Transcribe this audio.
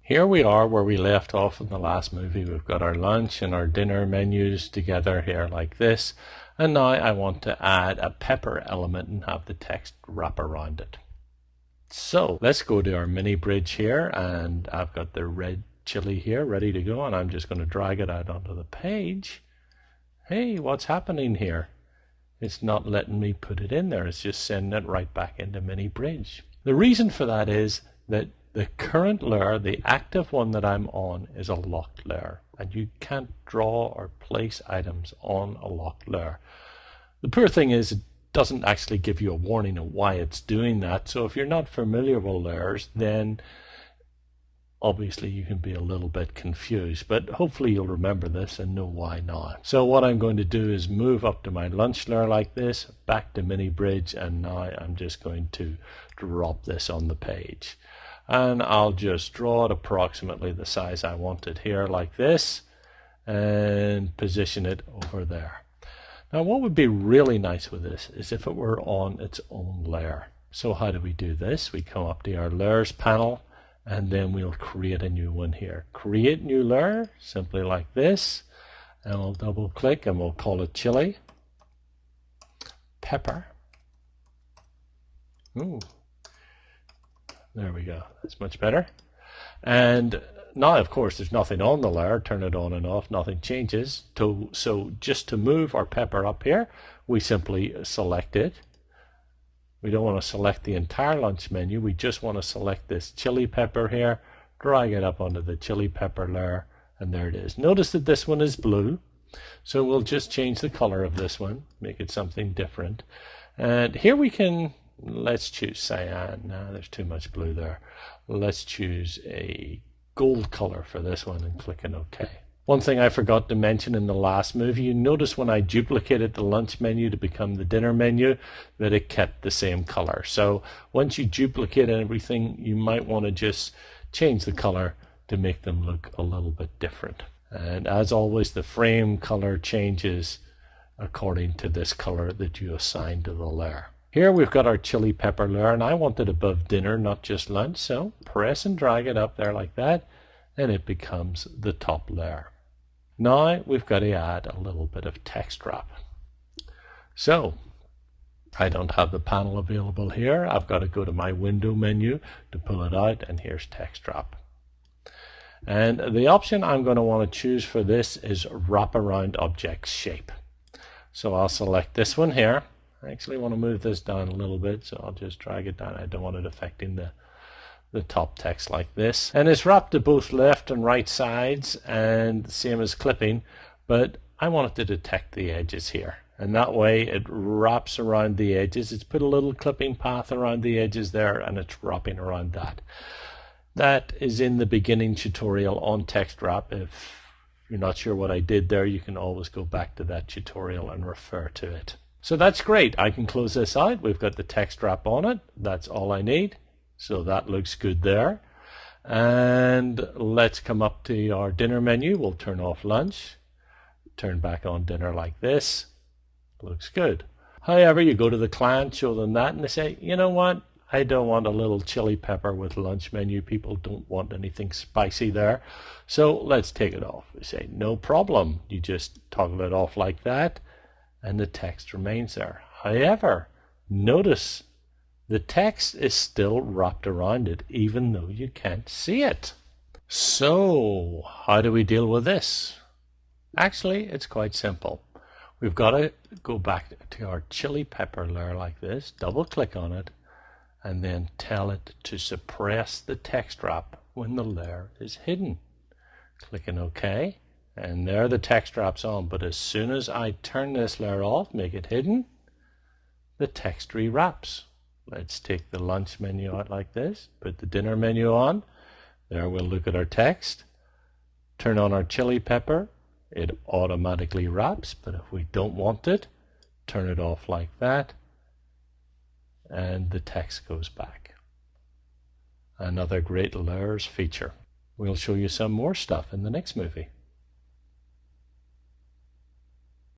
Here we are where we left off in the last movie. We've got our lunch and our dinner menus together here like this. And now I want to add a pepper element and have the text wrap around it. So let's go to our mini bridge here, and I've got the red chili here ready to go, and I'm just going to drag it out onto the page. Hey, what's happening here? It's not letting me put it in there. It's just sending it right back into mini bridge. The reason for that is that the current layer, the active one that I'm on, is a locked layer, and you can't draw or place items on a locked layer. The poor thing is it doesn't actually give you a warning of why it's doing that, so if you're not familiar with layers, then obviously you can be a little bit confused, but hopefully you'll remember this and know why now. So what I'm going to do is move up to my lunch layer like this, back to mini bridge, and now I'm just going to drop this on the page. And I'll just draw it approximately the size I want it here like this and position it over there. Now what would be really nice with this is if it were on its own layer. So how do we do this? We come up to our layers panel and then we'll create a new one here. Create new layer, simply like this, and we'll double click and we'll call it chili. Pepper. Ooh. There we go. That's much better. And now, of course, there's nothing on the layer. Turn it on and off. Nothing changes. So just to move our pepper up here, we simply select it. We don't want to select the entire lunch menu. We just want to select this chili pepper here, drag it up onto the chili pepper layer, and there it is. Notice that this one is blue. So we'll just change the color of this one, make it something different. And here we can... let's choose cyan. No, there's too much blue there. Let's choose a gold color for this one and click on OK. One thing I forgot to mention in the last movie, you notice when I duplicated the lunch menu to become the dinner menu that it kept the same color. So once you duplicate everything, you might want to just change the color to make them look a little bit different. And as always, the frame color changes according to this color that you assign to the layer. Here we've got our chili pepper layer, and I want it above dinner, not just lunch, so press and drag it up there like that, and it becomes the top layer. Now we've got to add a little bit of text wrap. So I don't have the panel available here. I've got to go to my window menu to pull it out, and here's text wrap. And the option I'm going to want to choose for this is wrap around object shape. So I'll select this one here. I actually want to move this down a little bit, so I'll just drag it down. I don't want it affecting the top text like this. And it's wrapped to both left and right sides, and same as clipping, but I want it to detect the edges here. And that way it wraps around the edges. It's put a little clipping path around the edges there, and it's wrapping around that. That is in the beginning tutorial on text wrap. If you're not sure what I did there, you can always go back to that tutorial and refer to it. So that's great. I can close this out. We've got the text wrap on it. That's all I need. So that looks good there. And let's come up to our dinner menu. We'll turn off lunch, turn back on dinner like this. Looks good. However, you go to the client, show them that, and they say, you know what? I don't want a little chili pepper with lunch menu. People don't want anything spicy there. So let's take it off. We say, no problem. You just toggle it off like that, and the text remains there. However, notice the text is still wrapped around it, even though you can't see it. So how do we deal with this? Actually, it's quite simple. We've got to go back to our chili pepper layer like this, double click on it, and then tell it to suppress the text wrap when the layer is hidden. Clicking OK, and there the text wrap's on, but as soon as I turn this layer off, make it hidden, the text rewraps. Let's take the lunch menu out like this, put the dinner menu on, there we'll look at our text, turn on our chili pepper, it automatically wraps, but if we don't want it, turn it off like that, and the text goes back. Another great layers feature. We'll show you some more stuff in the next movie.